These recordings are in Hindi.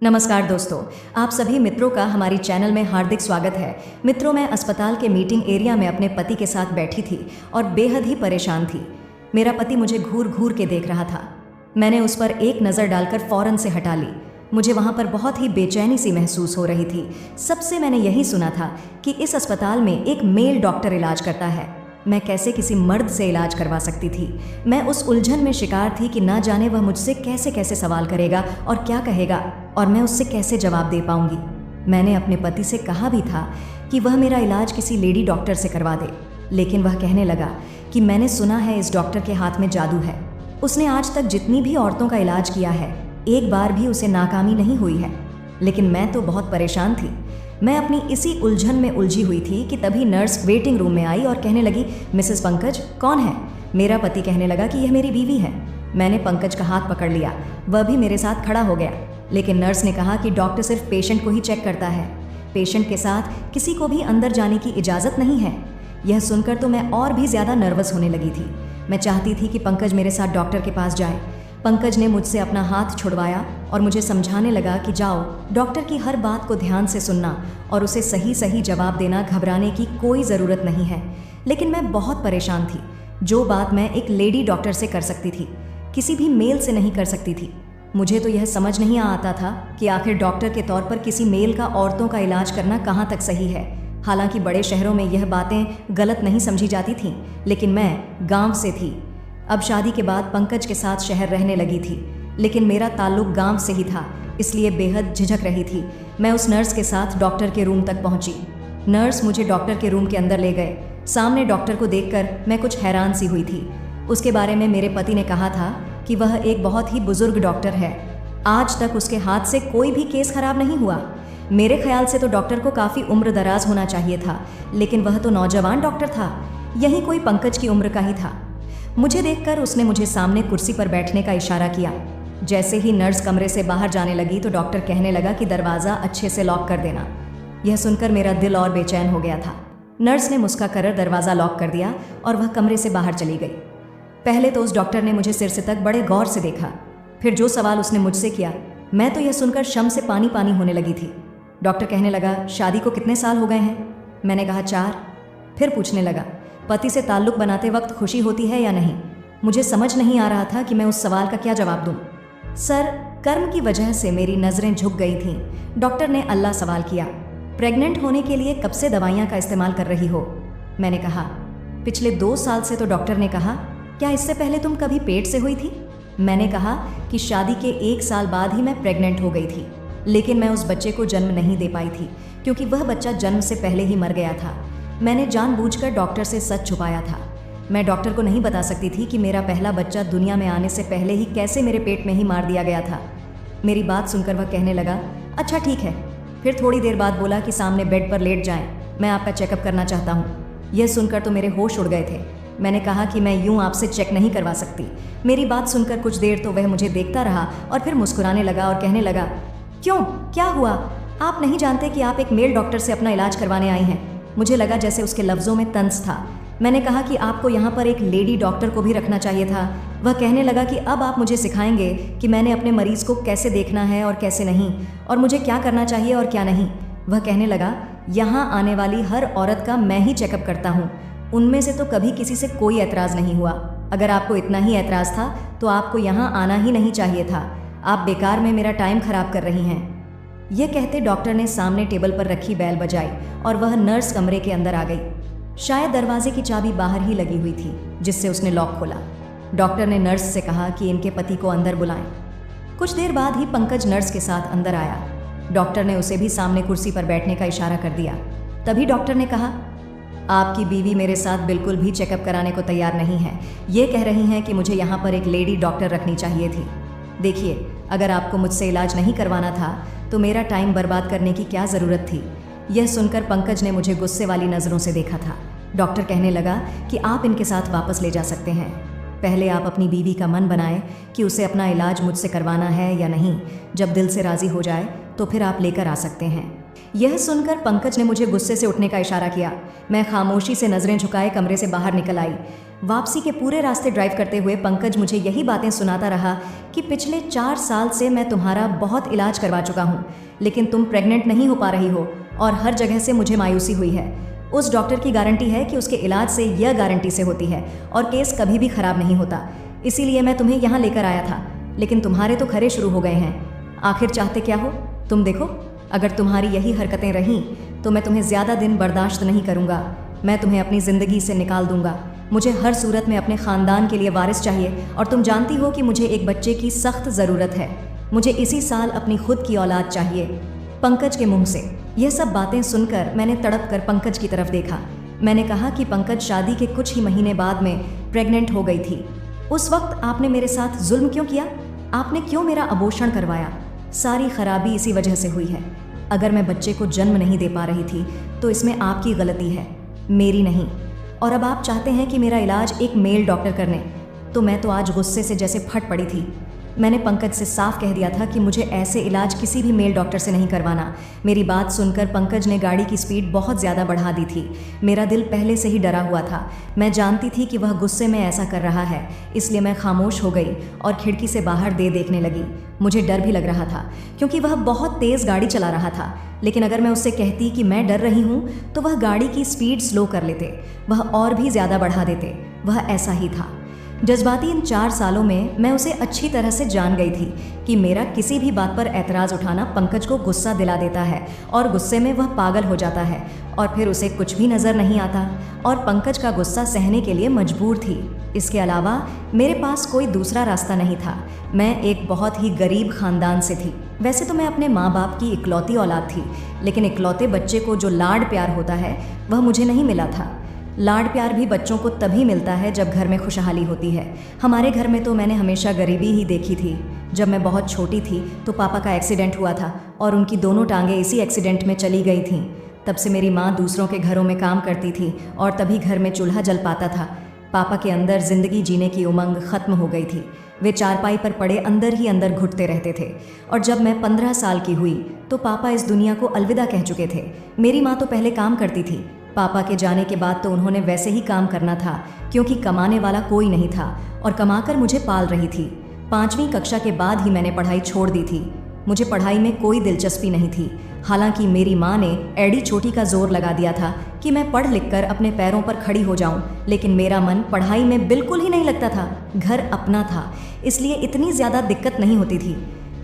नमस्कार दोस्तों, आप सभी मित्रों का हमारी चैनल में हार्दिक स्वागत है। मित्रों, मैं अस्पताल के मीटिंग एरिया में अपने पति के साथ बैठी थी और बेहद ही परेशान थी। मेरा पति मुझे घूर घूर के देख रहा था। मैंने उस पर एक नज़र डालकर फौरन से हटा ली। मुझे वहाँ पर बहुत ही बेचैनी सी महसूस हो रही थी। सबसे मैंने यही सुना था कि इस अस्पताल में एक मेल डॉक्टर इलाज करता है। मैं कैसे किसी मर्द से इलाज करवा सकती थी। मैं उस उलझन में शिकार थी कि ना जाने वह मुझसे कैसे कैसे सवाल करेगा और क्या कहेगा, और मैं उससे कैसे जवाब दे पाऊंगी। मैंने अपने पति से कहा भी था कि वह मेरा इलाज किसी लेडी डॉक्टर से करवा दे, लेकिन वह कहने लगा कि मैंने सुना है इस डॉक्टर के हाथ में जादू है। उसने आज तक जितनी भी औरतों का इलाज किया है, एक बार भी उसे नाकामी नहीं हुई है। लेकिन मैं तो बहुत परेशान थी। मैं अपनी इसी उलझन में उलझी हुई थी कि तभी नर्स वेटिंग रूम में आई और कहने लगी, मिसेस पंकज कौन है? मेरा पति कहने लगा कि यह मेरी बीवी है। मैंने पंकज का हाथ पकड़ लिया, वह भी मेरे साथ खड़ा हो गया। लेकिन नर्स ने कहा कि डॉक्टर सिर्फ पेशेंट को ही चेक करता है, पेशेंट के साथ किसी को भी अंदर जाने की इजाज़त नहीं है। यह सुनकर तो मैं और भी ज़्यादा नर्वस होने लगी थी। मैं चाहती थी कि पंकज मेरे साथ डॉक्टर के पास जाए। पंकज ने मुझसे अपना हाथ छुड़वाया और मुझे समझाने लगा कि जाओ, डॉक्टर की हर बात को ध्यान से सुनना और उसे सही सही जवाब देना, घबराने की कोई ज़रूरत नहीं है। लेकिन मैं बहुत परेशान थी। जो बात मैं एक लेडी डॉक्टर से कर सकती थी, किसी भी मेल से नहीं कर सकती थी। मुझे तो यह समझ नहीं आता था कि आखिर डॉक्टर के तौर पर किसी मेल का औरतों का इलाज करना कहाँ तक सही है। हालांकि बड़े शहरों में यह बातें गलत नहीं समझी जाती थीं, लेकिन मैं गाँव से थी। अब शादी के बाद पंकज के साथ शहर रहने लगी थी, लेकिन मेरा ताल्लुक गांव से ही था, इसलिए बेहद झिझक रही थी। मैं उस नर्स के साथ डॉक्टर के रूम तक पहुंची। नर्स मुझे डॉक्टर के रूम के अंदर ले गए। सामने डॉक्टर को देखकर मैं कुछ हैरान सी हुई थी। उसके बारे में मेरे पति ने कहा था कि वह एक बहुत ही बुजुर्ग डॉक्टर है। आज तक उसके हाथ से कोई भी केस खराब नहीं हुआ। मेरे ख्याल से तो डॉक्टर को काफ़ी उम्र दराज होना चाहिए था, लेकिन वह तो नौजवान डॉक्टर था, यही कोई पंकज की उम्र का ही था। मुझे देखकर उसने मुझे सामने कुर्सी पर बैठने का इशारा किया। जैसे ही नर्स कमरे से बाहर जाने लगी तो डॉक्टर कहने लगा कि दरवाज़ा अच्छे से लॉक कर देना। यह सुनकर मेरा दिल और बेचैन हो गया था। नर्स ने मुस्कुराकर दरवाज़ा लॉक कर दिया और वह कमरे से बाहर चली गई। पहले तो उस डॉक्टर ने मुझे सिर से तक बड़े गौर से देखा। फिर जो सवाल उसने मुझसे किया, मैं तो यह सुनकर शम से पानी पानी होने लगी थी। डॉक्टर कहने लगा, शादी को कितने साल हो गए हैं? मैंने कहा 4। फिर पूछने लगा, पति से ताल्लुक़ बनाते वक्त खुशी होती है या नहीं? मुझे समझ नहीं आ रहा था कि मैं उस सवाल का क्या जवाब दूं। सर, कर्म की वजह से मेरी नज़रें झुक गई थीं। डॉक्टर ने अल्लाह सवाल किया, प्रेग्नेंट होने के लिए कब से दवाइयाँ का इस्तेमाल कर रही हो? मैंने कहा, पिछले 2 साल से। तो डॉक्टर ने कहा, क्या इससे पहले तुम कभी पेट से हुई थी? मैंने कहा कि शादी के 1 साल बाद ही मैं प्रेग्नेंट हो गई थी, लेकिन मैं उस बच्चे को जन्म नहीं दे पाई थी क्योंकि वह बच्चा जन्म से पहले ही मर गया था। मैंने जानबूझकर डॉक्टर से सच छुपाया था। मैं डॉक्टर को नहीं बता सकती थी कि मेरा पहला बच्चा दुनिया में आने से पहले ही कैसे मेरे पेट में ही मार दिया गया था। मेरी बात सुनकर वह कहने लगा, अच्छा ठीक है। फिर थोड़ी देर बाद बोला कि सामने बेड पर लेट जाएं, मैं आपका चेकअप करना चाहता हूँ। यह सुनकर तो मेरे होश उड़ गए थे। मैंने कहा कि मैं यूँ आपसे चेक नहीं करवा सकती। मेरी बात सुनकर कुछ देर तो वह मुझे देखता रहा और फिर मुस्कुराने लगा और कहने लगा, क्यों, क्या हुआ? आप नहीं जानते कि आप एक मेल डॉक्टर से अपना इलाज करवाने आई हैं? मुझे लगा जैसे उसके लफ्ज़ों में तंज था। मैंने कहा कि आपको यहाँ पर एक लेडी डॉक्टर को भी रखना चाहिए था। वह कहने लगा कि अब आप मुझे सिखाएंगे कि मैंने अपने मरीज़ को कैसे देखना है और कैसे नहीं, और मुझे क्या करना चाहिए और क्या नहीं। वह कहने लगा, यहाँ आने वाली हर औरत का मैं ही चेकअप करता हूँ। उनमें से तो कभी किसी से कोई एतराज़ नहीं हुआ। अगर आपको इतना ही एतराज़ था तो आपको यहाँ आना ही नहीं चाहिए था। आप बेकार में मेरा टाइम ख़राब कर रही हैं। यह कहते डॉक्टर ने सामने टेबल पर रखी बेल बजाई और वह नर्स कमरे के अंदर आ गई। शायद दरवाजे की चाबी बाहर ही लगी हुई थी, जिससे उसने लॉक खोला। डॉक्टर ने नर्स से कहा कि इनके पति को अंदर बुलाएं। कुछ देर बाद ही पंकज नर्स के साथ अंदर आया। डॉक्टर ने उसे भी सामने कुर्सी पर बैठने का इशारा कर दिया। तभी डॉक्टर ने कहा, आपकी बीवी मेरे साथ बिल्कुल भी चेकअप कराने को तैयार नहीं है। ये कह रही हैं कि मुझे यहाँ पर एक लेडी डॉक्टर रखनी चाहिए थी। देखिए, अगर आपको मुझसे इलाज नहीं करवाना था तो मेरा टाइम बर्बाद करने की क्या ज़रूरत थी? यह सुनकर पंकज ने मुझे गुस्से वाली नज़रों से देखा था। डॉक्टर कहने लगा कि आप इनके साथ वापस ले जा सकते हैं। पहले आप अपनी बीवी का मन बनाएं कि उसे अपना इलाज मुझसे करवाना है या नहीं। जब दिल से राज़ी हो जाए तो फिर आप लेकर आ सकते हैं। यह सुनकर पंकज ने मुझे गुस्से से उठने का इशारा किया। मैं खामोशी से नज़रें झुकाए कमरे से बाहर निकल आई। वापसी के पूरे रास्ते ड्राइव करते हुए पंकज मुझे यही बातें सुनाता रहा कि पिछले 4 साल से मैं तुम्हारा बहुत इलाज करवा चुका हूँ, लेकिन तुम प्रेग्नेंट नहीं हो पा रही हो और हर जगह से मुझे मायूसी हुई है। उस डॉक्टर की गारंटी है कि उसके इलाज से यह गारंटी से होती है और केस कभी भी खराब नहीं होता, इसीलिए मैं तुम्हें यहाँ लेकर आया था। लेकिन तुम्हारे तो खरे शुरू हो गए हैं। आखिर चाहते क्या हो? तुम देखो, अगर तुम्हारी यही हरकतें रहीं तो मैं तुम्हें ज़्यादा दिन बर्दाश्त नहीं करूँगा। मैं तुम्हें अपनी ज़िंदगी से निकाल दूँगा। मुझे हर सूरत में अपने ख़ानदान के लिए वारिस चाहिए और तुम जानती हो कि मुझे एक बच्चे की सख्त ज़रूरत है। मुझे इसी साल अपनी खुद की औलाद चाहिए। पंकज के मुंह से यह सब बातें सुनकर मैंने तड़प कर पंकज की तरफ देखा। मैंने कहा कि पंकज, शादी के कुछ ही महीने बाद में प्रेग्नेंट हो गई थी। उस वक्त आपने मेरे साथ जुल्म क्यों किया? आपने क्यों मेरा अबॉर्शन करवाया? सारी खराबी इसी वजह से हुई है। अगर मैं बच्चे को जन्म नहीं दे पा रही थी तो इसमें आपकी गलती है, मेरी नहीं। और अब आप चाहते हैं कि मेरा इलाज एक मेल डॉक्टर करने, तो मैं तो आज गुस्से से जैसे फट पड़ी थी। मैंने पंकज से साफ कह दिया था कि मुझे ऐसे इलाज किसी भी मेल डॉक्टर से नहीं करवाना। मेरी बात सुनकर पंकज ने गाड़ी की स्पीड बहुत ज़्यादा बढ़ा दी थी। मेरा दिल पहले से ही डरा हुआ था। मैं जानती थी कि वह गुस्से में ऐसा कर रहा है, इसलिए मैं खामोश हो गई और खिड़की से बाहर देखने लगी। मुझे डर भी लग रहा था क्योंकि वह बहुत तेज़ गाड़ी चला रहा था, लेकिन अगर मैं उससे कहती कि मैं डर रही हूँ तो वह गाड़ी की स्पीड स्लो कर लेते, वह और भी ज़्यादा बढ़ा देते। वह ऐसा ही था। जज्बाती इन 4 सालों में मैं उसे अच्छी तरह से जान गई थी कि मेरा किसी भी बात पर एतराज़ उठाना पंकज को गुस्सा दिला देता है और गुस्से में वह पागल हो जाता है और फिर उसे कुछ भी नज़र नहीं आता और पंकज का गुस्सा सहने के लिए मजबूर थी। इसके अलावा मेरे पास कोई दूसरा रास्ता नहीं था। मैं एक बहुत ही गरीब ख़ानदान से थी। वैसे तो मैं अपने माँ बाप की इकलौती औलाद थी, लेकिन इकलौते बच्चे को जो लाड प्यार होता है वह मुझे नहीं मिला था। लाड प्यार भी बच्चों को तभी मिलता है जब घर में खुशहाली होती है। हमारे घर में तो मैंने हमेशा गरीबी ही देखी थी। जब मैं बहुत छोटी थी तो पापा का एक्सीडेंट हुआ था और उनकी दोनों टांगें इसी एक्सीडेंट में चली गई थीं। तब से मेरी माँ दूसरों के घरों में काम करती थी और तभी घर में चूल्हा जल पाता था। पापा के अंदर ज़िंदगी जीने की उमंग ख़त्म हो गई थी। वे चारपाई पर पड़े अंदर ही अंदर घुटते रहते थे और जब मैं 15 साल की हुई तो पापा इस दुनिया को अलविदा कह चुके थे। मेरी माँ तो पहले काम करती थी। पापा के जाने के बाद तो उन्होंने वैसे ही काम करना था क्योंकि कमाने वाला कोई नहीं था और कमाकर मुझे पाल रही थी। 5वीं कक्षा के बाद ही मैंने पढ़ाई छोड़ दी थी। मुझे पढ़ाई में कोई दिलचस्पी नहीं थी। हालांकि मेरी माँ ने एड़ी चोटी का जोर लगा दिया था कि मैं पढ़ लिख कर अपने पैरों पर खड़ी हो जाऊं, लेकिन मेरा मन पढ़ाई में बिल्कुल ही नहीं लगता था। घर अपना था, इसलिए इतनी ज़्यादा दिक्कत नहीं होती थी।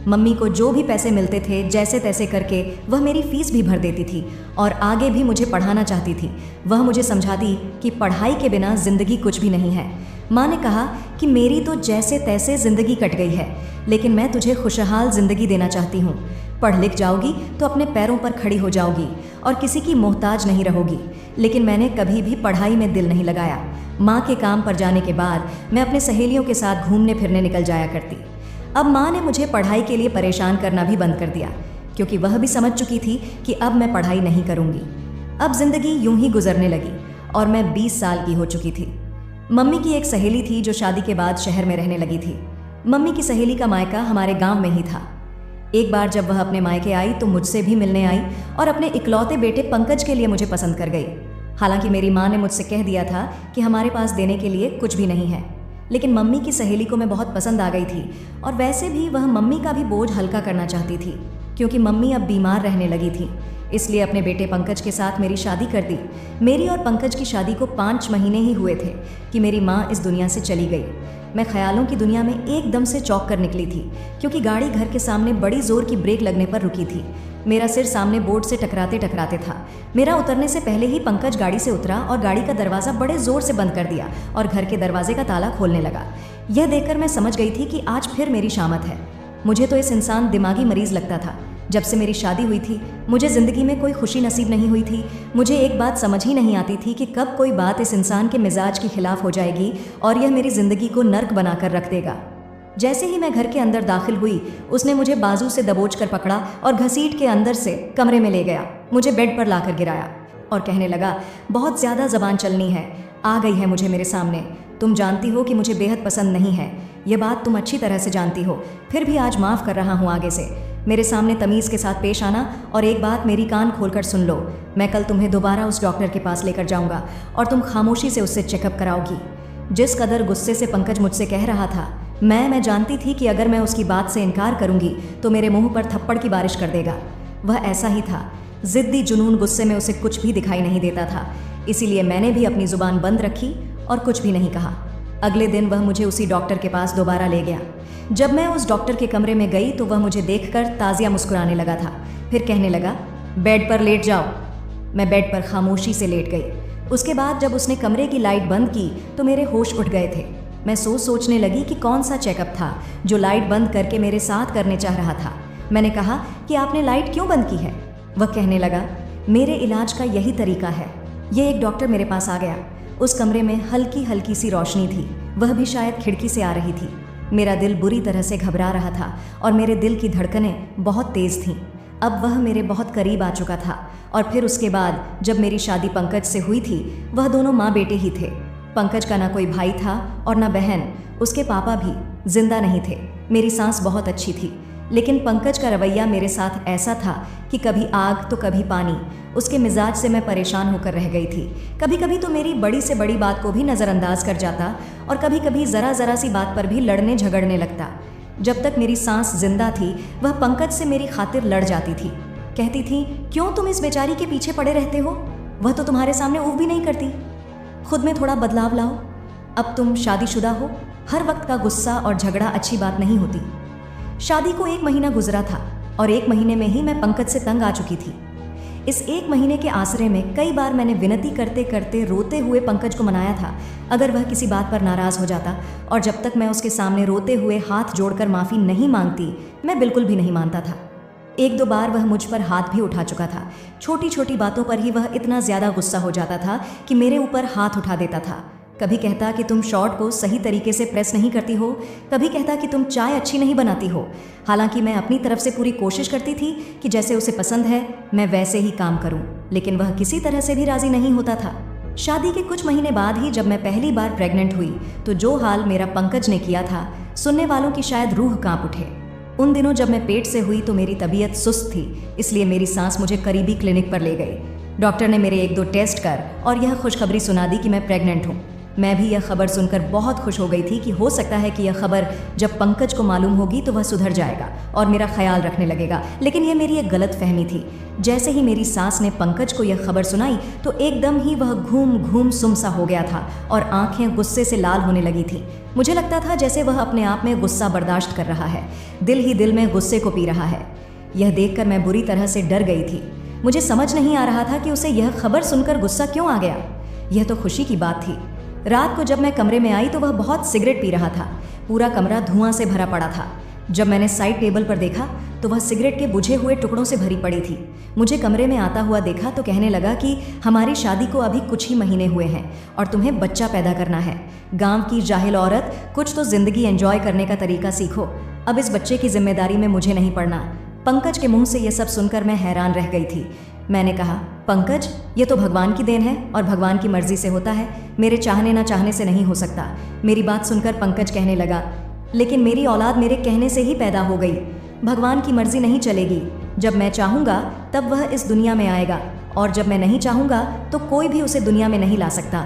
मम्मी को जो भी पैसे मिलते थे जैसे तैसे करके वह मेरी फ़ीस भी भर देती थी और आगे भी मुझे पढ़ाना चाहती थी। वह मुझे समझाती कि पढ़ाई के बिना ज़िंदगी कुछ भी नहीं है। माँ ने कहा कि मेरी तो जैसे तैसे ज़िंदगी कट गई है, लेकिन मैं तुझे खुशहाल ज़िंदगी देना चाहती हूँ। पढ़ लिख जाओगी तो अपने पैरों पर खड़ी हो जाओगी और किसी की मोहताज नहीं रहोगी। लेकिन मैंने कभी भी पढ़ाई में दिल नहीं लगाया। माँ के काम पर जाने के बाद मैं अपने सहेलियों के साथ घूमने फिरने निकल जाया करती। अब माँ ने मुझे पढ़ाई के लिए परेशान करना भी बंद कर दिया क्योंकि वह भी समझ चुकी थी कि अब मैं पढ़ाई नहीं करूँगी। अब जिंदगी यूं ही गुजरने लगी और मैं 20 साल की हो चुकी थी। मम्मी की एक सहेली थी जो शादी के बाद शहर में रहने लगी थी। मम्मी की सहेली का मायका हमारे गांव में ही था। एक बार जब वह अपने मायके आई तो मुझसे भी मिलने आई और अपने इकलौते बेटे पंकज के लिए मुझे पसंद कर गई। हालांकि मेरी माँ ने मुझसे कह दिया था कि हमारे पास देने के लिए कुछ भी नहीं है, लेकिन मम्मी की सहेली को मैं बहुत पसंद आ गई थी और वैसे भी वह मम्मी का भी बोझ हल्का करना चाहती थी क्योंकि मम्मी अब बीमार रहने लगी थी। इसलिए अपने बेटे पंकज के साथ मेरी शादी कर दी। मेरी और पंकज की शादी को 5 महीने ही हुए थे कि मेरी माँ इस दुनिया से चली गई। मैं ख्यालों की दुनिया में एकदम से चौंक कर निकली थी क्योंकि गाड़ी घर के सामने बड़ी जोर की ब्रेक लगने पर रुकी थी। मेरा सिर सामने बोर्ड से टकराते टकराते था। मेरा उतरने से पहले ही पंकज गाड़ी से उतरा और गाड़ी का दरवाज़ा बड़े ज़ोर से बंद कर दिया और घर के दरवाजे का ताला खोलने लगा। यह देखकर मैं समझ गई थी कि आज फिर मेरी शामत है। मुझे तो इस इंसान दिमागी मरीज़ लगता था। जब से मेरी शादी हुई थी मुझे ज़िंदगी में कोई खुशी नसीब नहीं हुई थी। मुझे एक बात समझ ही नहीं आती थी कि कब कोई बात इस इंसान के मिजाज के खिलाफ हो जाएगी और यह मेरी ज़िंदगी को नर्क बनाकर रख देगा। जैसे ही मैं घर के अंदर दाखिल हुई उसने मुझे बाजू से दबोच कर पकड़ा और घसीट के अंदर से कमरे में ले गया। मुझे बेड पर लाकर गिराया और कहने लगा, बहुत ज़्यादा ज़बान चलनी है, आ गई है मुझे मेरे सामने। तुम जानती हो कि मुझे बेहद पसंद नहीं है, यह बात तुम अच्छी तरह से जानती हो, फिर भी आज माफ़ कर रहा हूँ। आगे से मेरे सामने तमीज़ के साथ पेश आना। और एक बात मेरी कान खोलकर सुन लो, मैं कल तुम्हें दोबारा उस डॉक्टर के पास लेकर जाऊँगा और तुम खामोशी से उससे चेकअप कराओगी। जिस कदर गुस्से से पंकज मुझसे कह रहा था, मैं जानती थी कि अगर मैं उसकी बात से इनकार करूँगी तो मेरे मुँह पर थप्पड़ की बारिश कर देगा। वह ऐसा ही था, ज़िद्दी जुनून गुस्से में उसे कुछ भी दिखाई नहीं देता था। इसीलिए मैंने भी अपनी ज़ुबान बंद रखी और कुछ भी नहीं कहा। अगले दिन वह मुझे उसी डॉक्टर के पास दोबारा ले गया। जब मैं उस डॉक्टर के कमरे में गई तो वह मुझे देखकर ताज़िया मुस्कुराने लगा था। फिर कहने लगा, बेड पर लेट जाओ। मैं बेड पर खामोशी से लेट गई। उसके बाद जब उसने कमरे की लाइट बंद की तो मेरे होश उठ गए थे। मैं सोचने लगी कि कौन सा चेकअप था जो लाइट बंद करके मेरे साथ करने चाह रहा था। मैंने कहा कि आपने लाइट क्यों बंद की है? वह कहने लगा, मेरे इलाज का यही तरीका है। ये एक डॉक्टर मेरे पास आ गया। उस कमरे में हल्की हल्की सी रोशनी थी, वह भी शायद खिड़की से आ रही थी। मेरा दिल बुरी तरह से घबरा रहा था और मेरे दिल की धड़कनें बहुत तेज़ थीं। अब वह मेरे बहुत करीब आ चुका था। और फिर उसके बाद जब मेरी शादी पंकज से हुई थी, वह दोनों माँ बेटे ही थे। पंकज का ना कोई भाई था और ना बहन। उसके पापा भी जिंदा नहीं थे। मेरी सास बहुत अच्छी थी, लेकिन पंकज का रवैया मेरे साथ ऐसा था कि कभी आग तो कभी पानी। उसके मिजाज से मैं परेशान होकर रह गई थी। कभी कभी तो मेरी बड़ी से बड़ी बात को भी नज़रअंदाज कर जाता और कभी कभी ज़रा सी बात पर भी लड़ने झगड़ने लगता। जब तक मेरी सांस जिंदा थी, वह पंकज से मेरी खातिर लड़ जाती थी। कहती थी, क्यों तुम इस बेचारी के पीछे पड़े रहते हो? वह तो तुम्हारे सामने ऊफ भी नहीं करती। खुद में थोड़ा बदलाव लाओ। अब तुम शादीशुदा हो, हर वक्त का गुस्सा और झगड़ा अच्छी बात नहीं होती। शादी को 1 महीना गुजरा था और 1 महीने में ही मैं पंकज से तंग आ चुकी थी। इस 1 महीने के आसरे में कई बार मैंने विनती करते करते रोते हुए पंकज को मनाया था, अगर वह किसी बात पर नाराज़ हो जाता। और जब तक मैं उसके सामने रोते हुए हाथ जोड़कर माफ़ी नहीं मांगती, मैं बिल्कुल भी नहीं मानता था। 1-2 बार वह मुझ पर हाथ भी उठा चुका था। छोटी छोटी बातों पर ही वह इतना ज़्यादा गुस्सा हो जाता था कि मेरे ऊपर हाथ उठा देता था। कभी कहता कि तुम शॉर्ट को सही तरीके से प्रेस नहीं करती हो, कभी कहता कि तुम चाय अच्छी नहीं बनाती हो। हालांकि मैं अपनी तरफ से पूरी कोशिश करती थी कि जैसे उसे पसंद है मैं वैसे ही काम करूं, लेकिन वह किसी तरह से भी राज़ी नहीं होता था। शादी के कुछ महीने बाद ही जब मैं पहली बार प्रेग्नेंट हुई तो जो हाल मेरा पंकज ने किया था, सुनने वालों की शायद रूह कांप उठे। उन दिनों जब मैं पेट से हुई तो मेरी तबीयत सुस्त थी, इसलिए मेरी सास मुझे करीबी क्लिनिक पर ले गई। डॉक्टर ने मेरे 1-2 टेस्ट कर और यह खुशखबरी सुना दी कि मैं प्रेग्नेंट हूँ। मैं भी यह खबर सुनकर बहुत खुश हो गई थी कि हो सकता है कि यह खबर जब पंकज को मालूम होगी तो वह सुधर जाएगा और मेरा ख्याल रखने लगेगा। लेकिन यह मेरी एक गलत फहमी थी। जैसे ही मेरी सास ने पंकज को यह खबर सुनाई तो एकदम ही वह घूम घूम सुमसा हो गया था और आंखें गुस्से से लाल होने लगी थी। मुझे लगता था जैसे वह अपने आप में गुस्सा बर्दाश्त कर रहा है, दिल ही दिल में गुस्से को पी रहा है। यह देखकर मैं बुरी तरह से डर गई थी। मुझे समझ नहीं आ रहा था कि उसे यह खबर सुनकर गुस्सा क्यों आ गया। यह तो खुशी की बात थी। रात को जब मैं कमरे में आई तो वह बहुत सिगरेट पी रहा था। पूरा कमरा धुआं से भरा पड़ा था। जब मैंने साइड टेबल पर देखा तो वह सिगरेट के बुझे हुए टुकड़ों से भरी पड़ी थी। मुझे कमरे में आता हुआ देखा तो कहने लगा कि हमारी शादी को अभी कुछ ही महीने हुए हैं और तुम्हें बच्चा पैदा करना है। गांव की जाहिल औरत, कुछ तो जिंदगी एंजॉय करने का तरीका सीखो। अब इस बच्चे की जिम्मेदारी में मुझे नहीं पड़ना। पंकज के मुंह से यह सब सुनकर मैं हैरान रह गई थी। मैंने कहा, पंकज, ये तो भगवान की देन है और भगवान की मर्जी से होता है, मेरे चाहने ना चाहने से नहीं हो सकता। मेरी बात सुनकर पंकज कहने लगा, लेकिन मेरी औलाद मेरे कहने से ही पैदा हो गई। भगवान की मर्जी नहीं चलेगी। जब मैं चाहूँगा तब वह इस दुनिया में आएगा और जब मैं नहीं चाहूँगा तो कोई भी उसे दुनिया में नहीं ला सकता।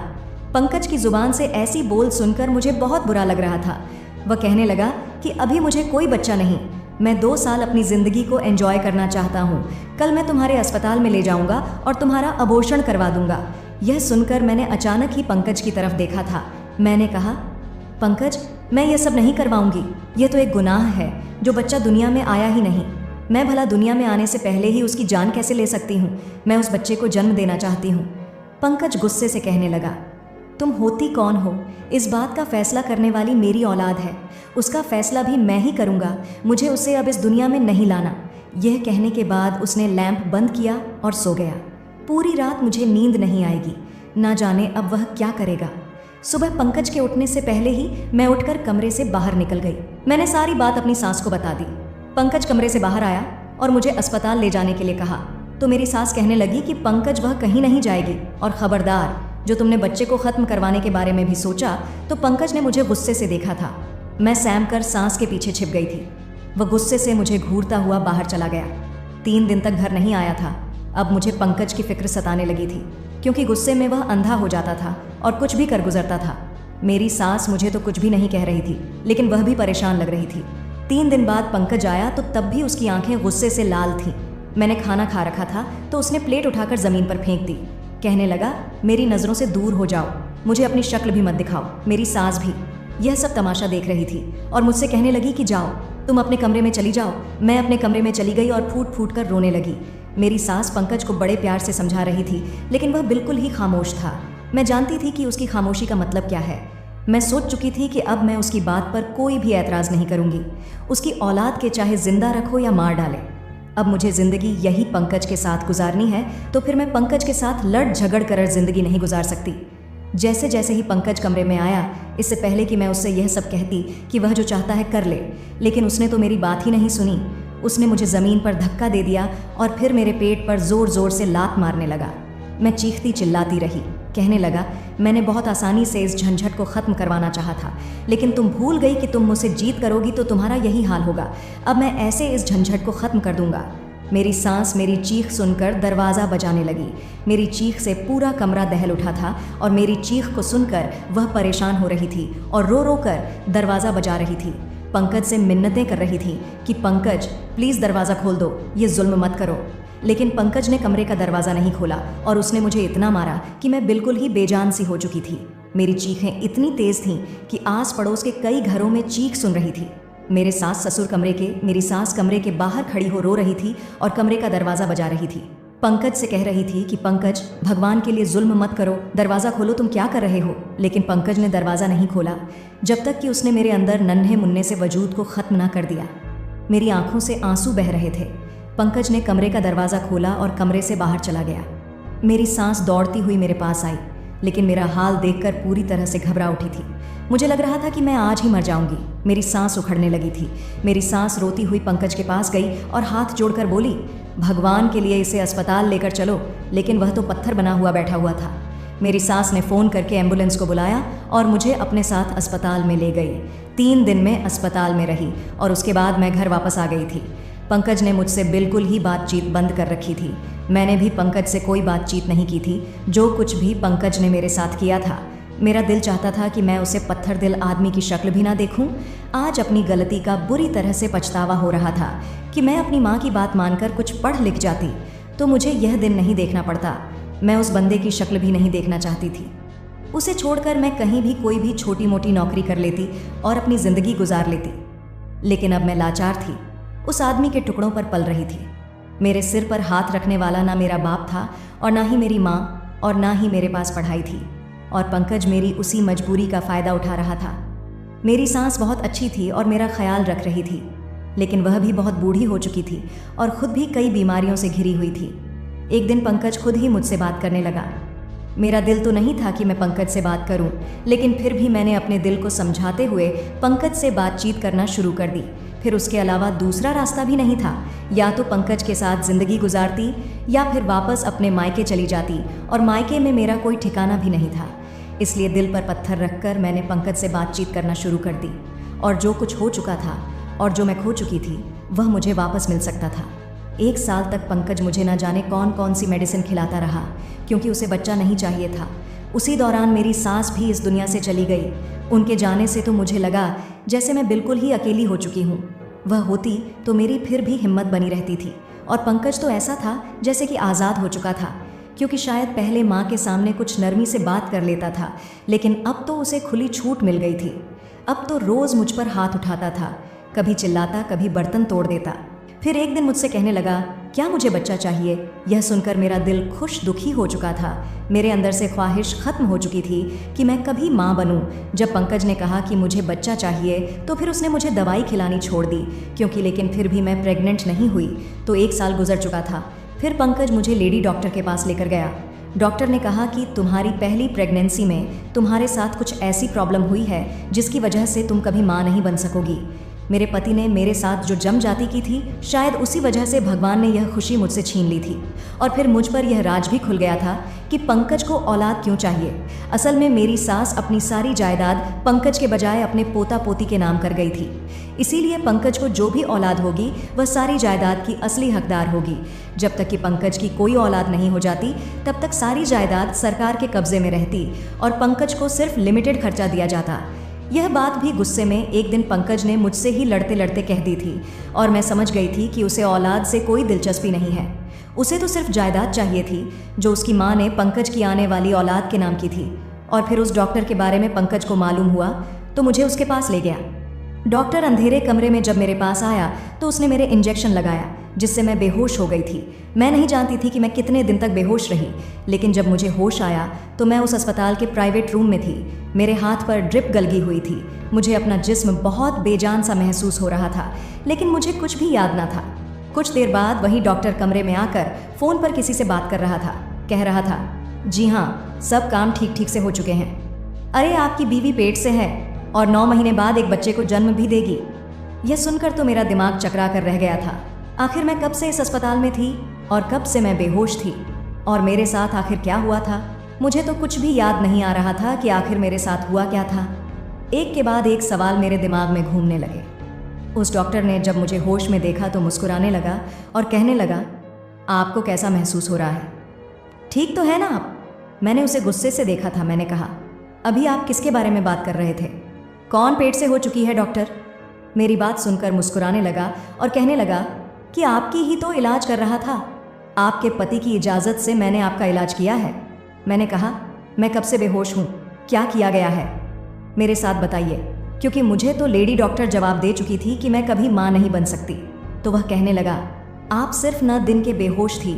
पंकज की जुबान से ऐसी बोल सुनकर मुझे बहुत बुरा लग रहा था। वह कहने लगा कि अभी मुझे कोई बच्चा नहीं, मैं 2 साल अपनी ज़िंदगी को एंजॉय करना चाहता हूँ। कल मैं तुम्हारे अस्पताल में ले जाऊँगा और तुम्हारा अबॉर्शन करवा दूँगा। यह सुनकर मैंने अचानक ही पंकज की तरफ देखा था। मैंने कहा, पंकज, मैं ये सब नहीं करवाऊँगी। यह तो एक गुनाह है। जो बच्चा दुनिया में आया ही नहीं, मैं भला दुनिया में आने से पहले ही उसकी जान कैसे ले सकती हूँ? मैं उस बच्चे को जन्म देना चाहती हूँ। पंकज गुस्से से कहने लगा, तुम होती कौन हो? इस बात का फैसला करने वाली मेरी औलाद है। उसका फैसला भी मैं ही करूँगा। मुझे उसे अब इस दुनिया में नहीं लाना। यह कहने के बाद उसने लैंप बंद किया और सो गया। पूरी रात मुझे नींद नहीं आएगी। ना जाने अब वह क्या करेगा। सुबह पंकज के उठने से पहले ही मैं उठकर कमरे से बाहर निकल गई। मैंने सारी बात अपनी सास को बता दी। पंकज कमरे से बाहर आया और मुझे अस्पताल ले जाने के लिए कहा तो मेरी सास कहने लगी कि पंकज वह कहीं नहीं जाएगी और खबरदार जो तुमने बच्चे को ख़त्म करवाने के बारे में भी सोचा, तो पंकज ने मुझे गुस्से से देखा था। मैं सहम कर सांस के पीछे छिप गई थी। वह गुस्से से मुझे घूरता हुआ बाहर चला गया। 3 दिन तक घर नहीं आया था। अब मुझे पंकज की फिक्र सताने लगी थी, क्योंकि गुस्से में वह अंधा हो जाता था और कुछ भी कर गुजरता था। मेरी सास मुझे तो कुछ भी नहीं कह रही थी, लेकिन वह भी परेशान लग रही थी। 3 दिन बाद पंकज आया तो तब भी उसकी आंखें गुस्से से लाल थीं। मैंने खाना खा रखा था तो उसने प्लेट उठाकर ज़मीन पर फेंक दी। कहने लगा, मेरी नज़रों से दूर हो जाओ, मुझे अपनी शक्ल भी मत दिखाओ। मेरी सास भी यह सब तमाशा देख रही थी और मुझसे कहने लगी कि जाओ, तुम अपने कमरे में चली जाओ। मैं अपने कमरे में चली गई और फूट फूट कर रोने लगी। मेरी सास पंकज को बड़े प्यार से समझा रही थी, लेकिन वह बिल्कुल ही खामोश था। मैं जानती थी कि उसकी खामोशी का मतलब क्या है। मैं सोच चुकी थी कि अब मैं उसकी बात पर कोई भी ऐतराज़ नहीं करूंगी। उसकी औलाद के चाहे जिंदा रखो या मार डाले, अब मुझे ज़िंदगी यही पंकज के साथ गुजारनी है, तो फिर मैं पंकज के साथ लड़ झगड़ कर ज़िंदगी नहीं गुजार सकती। जैसे जैसे ही पंकज कमरे में आया, इससे पहले कि मैं उससे यह सब कहती कि वह जो चाहता है कर ले, लेकिन उसने तो मेरी बात ही नहीं सुनी। उसने मुझे ज़मीन पर धक्का दे दिया और फिर मेरे पेट पर ज़ोर ज़ोर से लात मारने लगा। मैं चीखती चिल्लाती रही। कहने लगा, मैंने बहुत आसानी से इस झंझट को ख़त्म करवाना चाहा था, लेकिन तुम भूल गई कि तुम मुझसे जीत करोगी तो तुम्हारा यही हाल होगा। अब मैं ऐसे इस झंझट को ख़त्म कर दूंगा। मेरी सांस मेरी चीख सुनकर दरवाज़ा बजाने लगी। मेरी चीख से पूरा कमरा दहल उठा था और मेरी चीख को सुनकर वह परेशान हो रही थी और रो रो कर दरवाज़ा बजा रही थी। पंकज से मिन्नतें कर रही थी कि पंकज प्लीज़ दरवाज़ा खोल दो, ये जुल्म मत करो। लेकिन पंकज ने कमरे का दरवाज़ा नहीं खोला और उसने मुझे इतना मारा कि मैं बिल्कुल ही बेजान सी हो चुकी थी। मेरी चीखें इतनी तेज़ थीं कि आस पड़ोस के कई घरों में चीख सुन रही थी। मेरी सास कमरे के बाहर खड़ी हो रो रही थी और कमरे का दरवाज़ा बजा रही थी। पंकज से कह रही थी कि पंकज, भगवान के लिए जुल्म मत करो, दरवाज़ा खोलो, तुम क्या कर रहे हो। लेकिन पंकज ने दरवाज़ा नहीं खोला जब तक कि उसने मेरे अंदर नन्हे मुन्ने से वजूद को ख़त्म ना कर दिया। मेरी आंखों से आंसू बह रहे थे। पंकज ने कमरे का दरवाज़ा खोला और कमरे से बाहर चला गया। मेरी सांस दौड़ती हुई मेरे पास आई, लेकिन मेरा हाल देखकर पूरी तरह से घबरा उठी थी। मुझे लग रहा था कि मैं आज ही मर जाऊंगी। मेरी सांस उखड़ने लगी थी। मेरी सांस रोती हुई पंकज के पास गई और हाथ जोड़कर बोली, भगवान के लिए इसे अस्पताल लेकर चलो। लेकिन वह तो पत्थर बना हुआ बैठा हुआ था। मेरी सास ने फ़ोन करके एम्बुलेंस को बुलाया और मुझे अपने साथ अस्पताल में ले गई। 3 दिन में अस्पताल में रही और उसके बाद मैं घर वापस आ गई थी। पंकज ने मुझसे बिल्कुल ही बातचीत बंद कर रखी थी। मैंने भी पंकज से कोई बातचीत नहीं की थी। जो कुछ भी पंकज ने मेरे साथ किया था, मेरा दिल चाहता था कि मैं उसे पत्थर दिल आदमी की शक्ल भी ना देखूं। आज अपनी गलती का बुरी तरह से पछतावा हो रहा था कि मैं अपनी माँ की बात मानकर कुछ पढ़ लिख जाती तो मुझे यह दिन नहीं देखना पड़ता। मैं उस बंदे की शक्ल भी नहीं देखना चाहती थी। उसे छोड़कर मैं कहीं भी कोई भी छोटी मोटी नौकरी कर लेती और अपनी ज़िंदगी गुजार लेती। लेकिन अब मैं लाचार थी, उस आदमी के टुकड़ों पर पल रही थी। मेरे सिर पर हाथ रखने वाला ना मेरा बाप था और ना ही मेरी माँ और ना ही मेरे पास पढ़ाई थी। और पंकज मेरी उसी मजबूरी का फ़ायदा उठा रहा था। मेरी सास बहुत अच्छी थी और मेरा ख्याल रख रही थी, लेकिन वह भी बहुत बूढ़ी हो चुकी थी और ख़ुद भी कई बीमारियों से घिरी हुई थी। एक दिन पंकज खुद ही मुझसे बात करने लगा। मेरा दिल तो नहीं था कि मैं पंकज से बात करूं, लेकिन फिर भी मैंने अपने दिल को समझाते हुए पंकज से बातचीत करना शुरू कर दी। फिर उसके अलावा दूसरा रास्ता भी नहीं था। या तो पंकज के साथ ज़िंदगी गुजारती या फिर वापस अपने मायके चली जाती, और मायके में मेरा कोई ठिकाना भी नहीं था। इसलिए दिल पर पत्थर रखकर मैंने पंकज से बातचीत करना शुरू कर दी। और जो कुछ हो चुका था और जो मैं खो चुकी थी वह मुझे वापस मिल सकता था। 1 साल तक पंकज मुझे न जाने कौन कौन सी मेडिसिन खिलाता रहा, क्योंकि उसे बच्चा नहीं चाहिए था। उसी दौरान मेरी सास भी इस दुनिया से चली गई। उनके जाने से तो मुझे लगा जैसे मैं बिल्कुल ही अकेली हो चुकी हूँ। वह होती तो मेरी फिर भी हिम्मत बनी रहती थी। और पंकज तो ऐसा था जैसे कि आज़ाद हो चुका था, क्योंकि शायद पहले माँ के सामने कुछ नरमी से बात कर लेता था, लेकिन अब तो उसे खुली छूट मिल गई थी। अब तो रोज़ मुझ पर हाथ उठाता था, कभी चिल्लाता, कभी बर्तन तोड़ देता। फिर एक दिन मुझसे कहने लगा, क्या मुझे बच्चा चाहिए? यह सुनकर मेरा दिल खुश दुखी हो चुका था। मेरे अंदर से ख्वाहिश ख़त्म हो चुकी थी कि मैं कभी माँ बनूं। जब पंकज ने कहा कि मुझे बच्चा चाहिए तो फिर उसने मुझे दवाई खिलानी छोड़ दी, क्योंकि लेकिन फिर भी मैं प्रेग्नेंट नहीं हुई। तो 1 साल गुजर चुका था। फिर पंकज मुझे लेडी डॉक्टर के पास लेकर गया। डॉक्टर ने कहा कि तुम्हारी पहली प्रेगनेंसी में तुम्हारे साथ कुछ ऐसी प्रॉब्लम हुई है जिसकी वजह से तुम कभी माँ नहीं बन सकोगी। मेरे पति ने मेरे साथ जो जम जाती की थी, शायद उसी वजह से भगवान ने यह खुशी मुझसे छीन ली थी। और फिर मुझ पर यह राज भी खुल गया था कि पंकज को औलाद क्यों चाहिए। असल में मेरी सास अपनी सारी जायदाद पंकज के बजाय अपने पोता पोती के नाम कर गई थी। इसीलिए पंकज को जो भी औलाद होगी वह सारी जायदाद की असली हकदार होगी। जब तक कि पंकज की कोई औलाद नहीं हो जाती तब तक सारी जायदाद सरकार के कब्जे में रहती और पंकज को सिर्फ लिमिटेड खर्चा दिया जाता। यह बात भी गुस्से में एक दिन पंकज ने मुझसे ही लड़ते लड़ते कह दी थी और मैं समझ गई थी कि उसे औलाद से कोई दिलचस्पी नहीं है। उसे तो सिर्फ जायदाद चाहिए थी जो उसकी माँ ने पंकज की आने वाली औलाद के नाम की थी। और फिर उस डॉक्टर के बारे में पंकज को मालूम हुआ तो मुझे उसके पास ले गया। डॉक्टर अंधेरे कमरे में जब मेरे पास आया तो उसने मेरे इंजेक्शन लगाया जिससे मैं बेहोश हो गई थी। मैं नहीं जानती थी कि मैं कितने दिन तक बेहोश रही, लेकिन जब मुझे होश आया तो मैं उस अस्पताल के प्राइवेट रूम में थी। मेरे हाथ पर ड्रिप गलगी हुई थी। मुझे अपना जिस्म बहुत बेजान सा महसूस हो रहा था, लेकिन मुझे कुछ भी याद ना था। कुछ देर बाद वही डॉक्टर कमरे में आकर फ़ोन पर किसी से बात कर रहा था। कह रहा था, जी हाँ, सब काम ठीक ठीक से हो चुके हैं। अरे आपकी बीवी पेट से है और 9 महीने बाद एक बच्चे को जन्म भी देगी। यह सुनकर तो मेरा दिमाग चकरा कर रह गया था। आखिर मैं कब से इस अस्पताल में थी और कब से मैं बेहोश थी और मेरे साथ आखिर क्या हुआ था? मुझे तो कुछ भी याद नहीं आ रहा था कि आखिर मेरे साथ हुआ क्या था। एक के बाद एक सवाल मेरे दिमाग में घूमने लगे। उस डॉक्टर ने जब मुझे होश में देखा तो मुस्कुराने लगा और कहने लगा, आपको कैसा महसूस हो रहा है? ठीक तो है ना आप? मैंने उसे गुस्से से देखा था। मैंने कहा, अभी आप किसके बारे में बात कर रहे थे? कौन पेट से हो चुकी है डॉक्टर? मेरी बात सुनकर मुस्कुराने लगा और कहने लगा कि आपकी ही तो इलाज कर रहा था। आपके पति की इजाज़त से मैंने आपका इलाज किया है। मैंने कहा, मैं कब से बेहोश हूँ? क्या किया गया है मेरे साथ बताइए, क्योंकि मुझे तो लेडी डॉक्टर जवाब दे चुकी थी कि मैं कभी माँ नहीं बन सकती। तो वह कहने लगा, आप सिर्फ 9 दिन के बेहोश थी,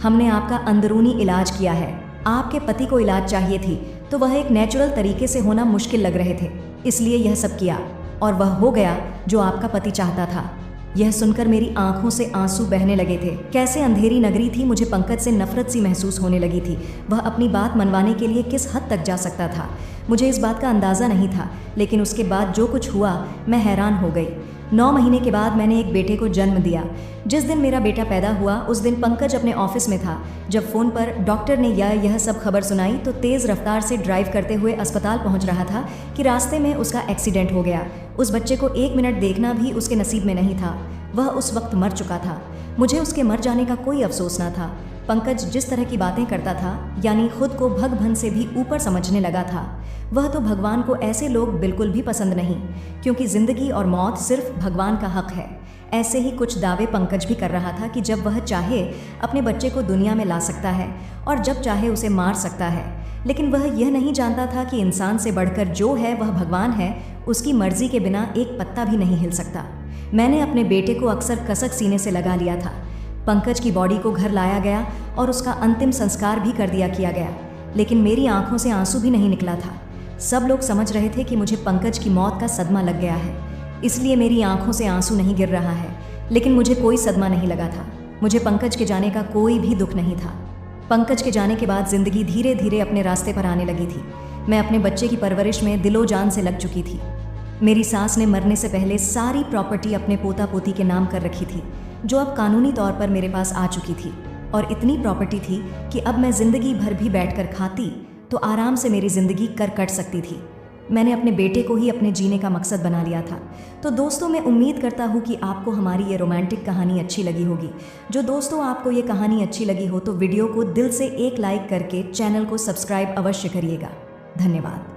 हमने आपका अंदरूनी इलाज किया है। आपके पति को इलाज चाहिए थी तो वह एक नेचुरल तरीके से होना मुश्किल लग रहे थे, इसलिए यह सब किया और वह हो गया जो आपका पति चाहता था। यह सुनकर मेरी आंखों से आंसू बहने लगे थे। कैसे अंधेरी नगरी थी, मुझे पंकज से नफरत सी महसूस होने लगी थी। वह अपनी बात मनवाने के लिए किस हद तक जा सकता था, मुझे इस बात का अंदाज़ा नहीं था। लेकिन उसके बाद जो कुछ हुआ मैं हैरान हो गई। 9 महीने के बाद मैंने एक बेटे को जन्म दिया। जिस दिन मेरा बेटा पैदा हुआ उस दिन पंकज अपने ऑफिस में था। जब फ़ोन पर डॉक्टर ने यह सब खबर सुनाई तो तेज़ रफ्तार से ड्राइव करते हुए अस्पताल पहुंच रहा था कि रास्ते में उसका एक्सीडेंट हो गया। उस बच्चे को 1 मिनट देखना भी उसके नसीब में नहीं था। वह उस वक्त मर चुका था। मुझे उसके मर जाने का कोई अफसोस ना था। पंकज जिस तरह की बातें करता था, यानी खुद को भगभन से भी ऊपर समझने लगा था, वह तो भगवान को ऐसे लोग बिल्कुल भी पसंद नहीं, क्योंकि ज़िंदगी और मौत सिर्फ भगवान का हक है। ऐसे ही कुछ दावे पंकज भी कर रहा था कि जब वह चाहे अपने बच्चे को दुनिया में ला सकता है और जब चाहे उसे मार सकता है। लेकिन वह यह नहीं जानता था कि इंसान से बढ़कर जो है वह भगवान है। उसकी मर्जी के बिना एक पत्ता भी नहीं हिल सकता। मैंने अपने बेटे को अक्सर कसक सीने से लगा लिया था। पंकज की बॉडी को घर लाया गया और उसका अंतिम संस्कार भी कर दिया किया गया, लेकिन मेरी आंखों से आंसू भी नहीं निकला था। सब लोग समझ रहे थे कि मुझे पंकज की मौत का सदमा लग गया है, इसलिए मेरी आंखों से आंसू नहीं गिर रहा है। लेकिन मुझे कोई सदमा नहीं लगा था। मुझे पंकज के जाने का कोई भी दुख नहीं था। पंकज के जाने के बाद जिंदगी धीरे धीरे अपने रास्ते पर आने लगी थी। मैं अपने बच्चे की परवरिश में दिलो जान से लग चुकी थी। मेरी सास ने मरने से पहले सारी प्रॉपर्टी अपने पोता पोती के नाम कर रखी थी, जो अब कानूनी तौर पर मेरे पास आ चुकी थी। और इतनी प्रॉपर्टी थी कि अब मैं ज़िंदगी भर भी बैठकर खाती तो आराम से मेरी ज़िंदगी कर कट सकती थी। मैंने अपने बेटे को ही अपने जीने का मकसद बना लिया था। तो दोस्तों, मैं उम्मीद करता हूँ कि आपको हमारी ये रोमांटिक कहानी अच्छी लगी होगी। जो दोस्तों आपको ये कहानी अच्छी लगी हो तो वीडियो को दिल से एक लाइक करके चैनल को सब्सक्राइब अवश्य करिएगा। धन्यवाद।